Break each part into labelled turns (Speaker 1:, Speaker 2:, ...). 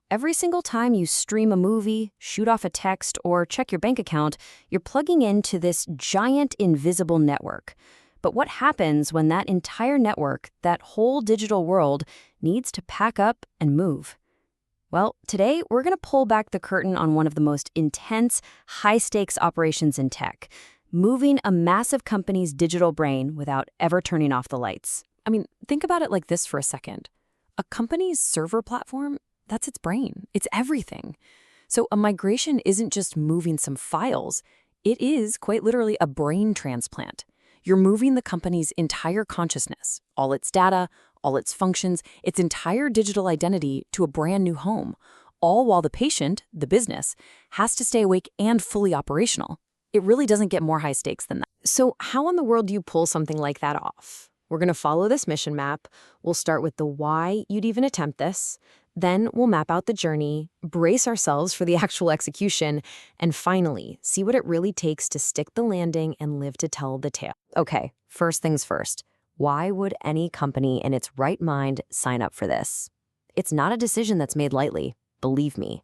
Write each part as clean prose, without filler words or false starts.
Speaker 1: Every single time you stream a movie, shoot off a text, or check your bank account, you're plugging into this giant invisible network. But what happens when that entire network, that whole digital world, needs to pack up and move? Well, today we're going to pull back the curtain on one of the most intense, high-stakes operations in tech, moving a massive company's digital brain without ever turning off the lights.
Speaker 2: Think about it like this for a second. A company's server platform, that's its brain. It's everything. So a migration isn't just moving some files. It is, quite literally, a brain transplant. You're moving the company's entire consciousness, all its data, all its functions, its entire digital identity to a brand new home, all while the patient, the business, has to stay awake and fully operational. It really doesn't get more high stakes than that.
Speaker 1: So how in the world do you pull something like that off? We're going to follow this mission map. We'll start with the why you'd even attempt this. Then we'll map out the journey, brace ourselves for the actual execution, and finally, see what it really takes to stick the landing and live to tell the tale. Okay, first things first. Why would any company in its right mind sign up for this? It's not a decision that's made lightly, believe me.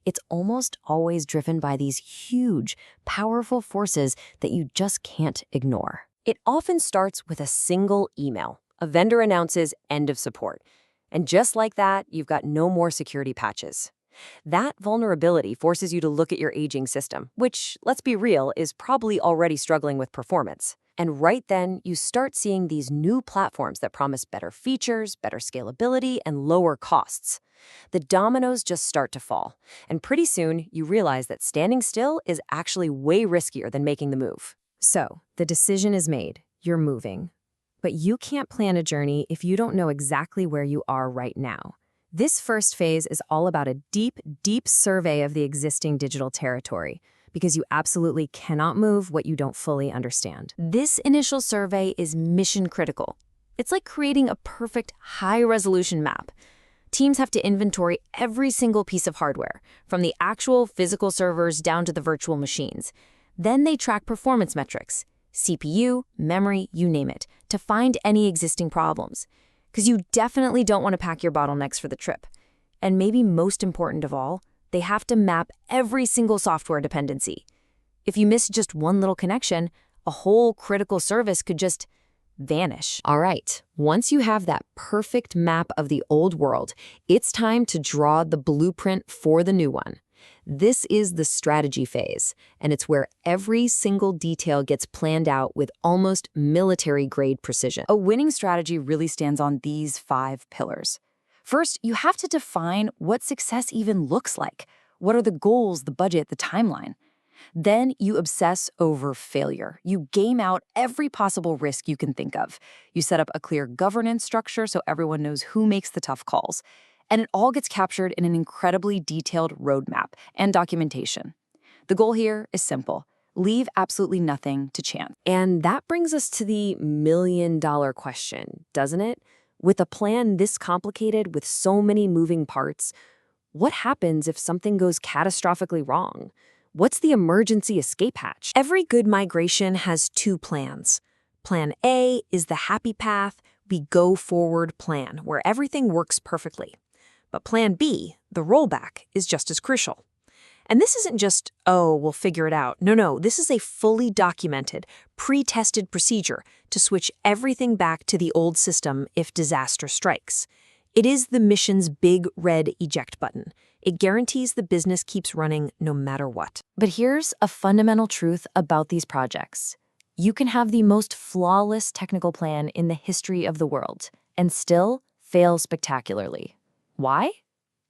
Speaker 1: It's almost always driven by these huge, powerful forces that you just can't ignore. It often starts with a single email. A vendor announces end of support. And just like that, you've got no more security patches. That vulnerability forces you to look at your aging system, which, let's be real, is probably already struggling with performance. And right then, you start seeing these new platforms that promise better features, better scalability, and lower costs. The dominoes just start to fall. And pretty soon, you realize that standing still is actually way riskier than making the move. So, the decision is made. You're moving. But you can't plan a journey if you don't know exactly where you are right now. This first phase is all about a deep, deep survey of the existing digital territory, because you absolutely cannot move what you don't fully understand. This initial survey is mission critical. It's like creating a perfect high-resolution map. Teams have to inventory every single piece of hardware, from the actual physical servers down to the virtual machines. Then they track performance metrics, CPU, memory, you name it, to find any existing problems. Because you definitely don't want to pack your bottlenecks for the trip. And maybe most important of all, they have to map every single software dependency. If you miss just one little connection, a whole critical service could just vanish. All right, once you have that perfect map of the old world, it's time to draw the blueprint for the new one. This is the strategy phase, and it's where every single detail gets planned out with almost military-grade precision.
Speaker 2: A winning strategy really stands on these 5 pillars. First, you have to define what success even looks like. What are the goals, the budget, the timeline? Then you obsess over failure. You game out every possible risk you can think of. You set up a clear governance structure so everyone knows who makes the tough calls. And it all gets captured in an incredibly detailed roadmap and documentation. The goal here is simple. Leave absolutely nothing to chance.
Speaker 1: And that brings us to the million-dollar question, doesn't it? With a plan this complicated, with so many moving parts, what happens if something goes catastrophically wrong? What's the emergency escape hatch? Every good migration has 2 plans. Plan A is the happy path, we go forward plan, where everything works perfectly. But Plan B, the rollback, is just as crucial. And this isn't just, oh, we'll figure it out. No, this is a fully documented, pre-tested procedure to switch everything back to the old system if disaster strikes. It is the mission's big red eject button. It guarantees the business keeps running no matter what. But here's a fundamental truth about these projects. You can have the most flawless technical plan in the history of the world and still fail spectacularly. Why?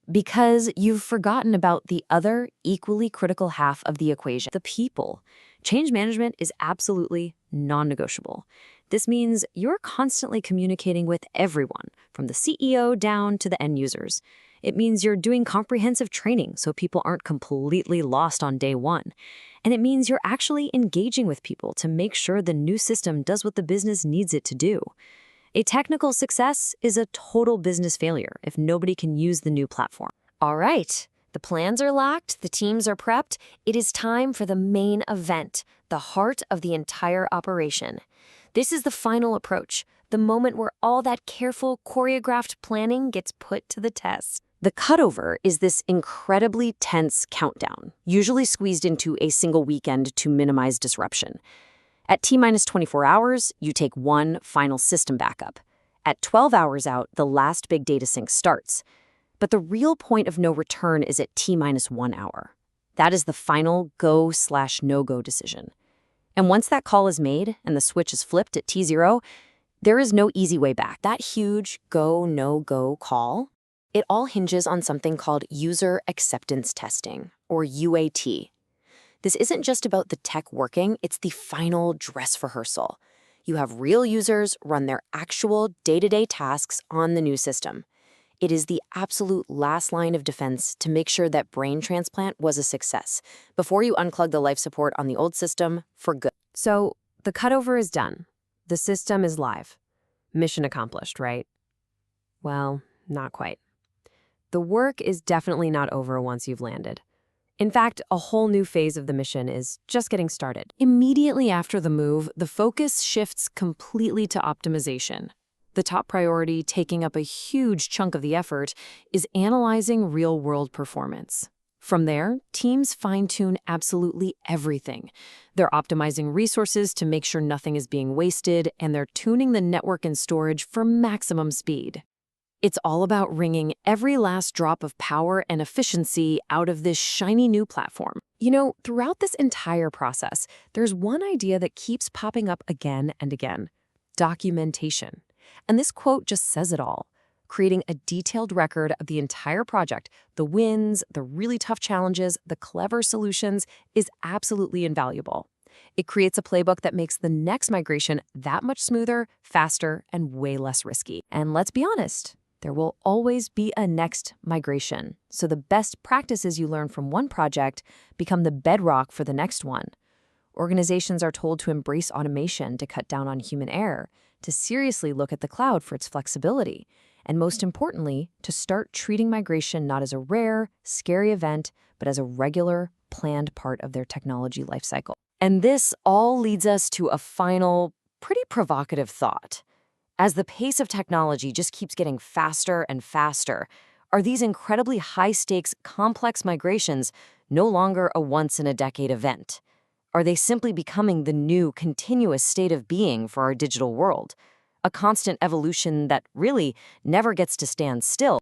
Speaker 1: Because you've forgotten about the other equally critical half of the equation, the people. Change management is absolutely non-negotiable. This means you're constantly communicating with everyone, from the CEO down to the end users. It means you're doing comprehensive training so people aren't completely lost on day one. And it means you're actually engaging with people to make sure the new system does what the business needs it to do. A technical success is a total business failure if nobody can use the new platform. All right, the plans are locked, the teams are prepped. It is time for the main event, the heart of the entire operation. This is the final approach, the moment where all that careful, choreographed planning gets put to the test. The cutover is this incredibly tense countdown, usually squeezed into a single weekend to minimize disruption. At T-minus 24 hours, you take one final system backup. At 12 hours out, the last big data sync starts. But the real point of no return is at T-minus 1 hour. That is the final go/no-go decision. And once that call is made and the switch is flipped at T0, there is no easy way back. That huge go/no-go call, it all hinges on something called user acceptance testing, or UAT. This isn't just about the tech working, it's the final dress rehearsal. You have real users run their actual day-to-day tasks on the new system. It is the absolute last line of defense to make sure that brain transplant was a success before you unplug the life support on the old system for good. So the cutover is done. The system is live. Mission accomplished, right? Well, not quite. The work is definitely not over once you've landed. In fact, a whole new phase of the mission is just getting started. Immediately after the move, the focus shifts completely to optimization. The top priority, taking up a huge chunk of the effort, is analyzing real-world performance. From there, teams fine-tune absolutely everything. They're optimizing resources to make sure nothing is being wasted, and they're tuning the network and storage for maximum speed. It's all about wringing every last drop of power and efficiency out of this shiny new platform. You know, throughout this entire process, there's one idea that keeps popping up again and again: documentation. And this quote just says it all. Creating a detailed record of the entire project, the wins, the really tough challenges, the clever solutions, is absolutely invaluable. It creates a playbook that makes the next migration that much smoother, faster, and way less risky. And let's be honest, there will always be a next migration. So the best practices you learn from one project become the bedrock for the next one. Organizations are told to embrace automation to cut down on human error, to seriously look at the cloud for its flexibility, and most importantly, to start treating migration not as a rare, scary event, but as a regular, planned part of their technology lifecycle. And this all leads us to a final, pretty provocative thought. As the pace of technology just keeps getting faster and faster, are these incredibly high-stakes, complex migrations no longer a once-in-a-decade event? Are they simply becoming the new, continuous state of being for our digital world? A constant evolution that really never gets to stand still.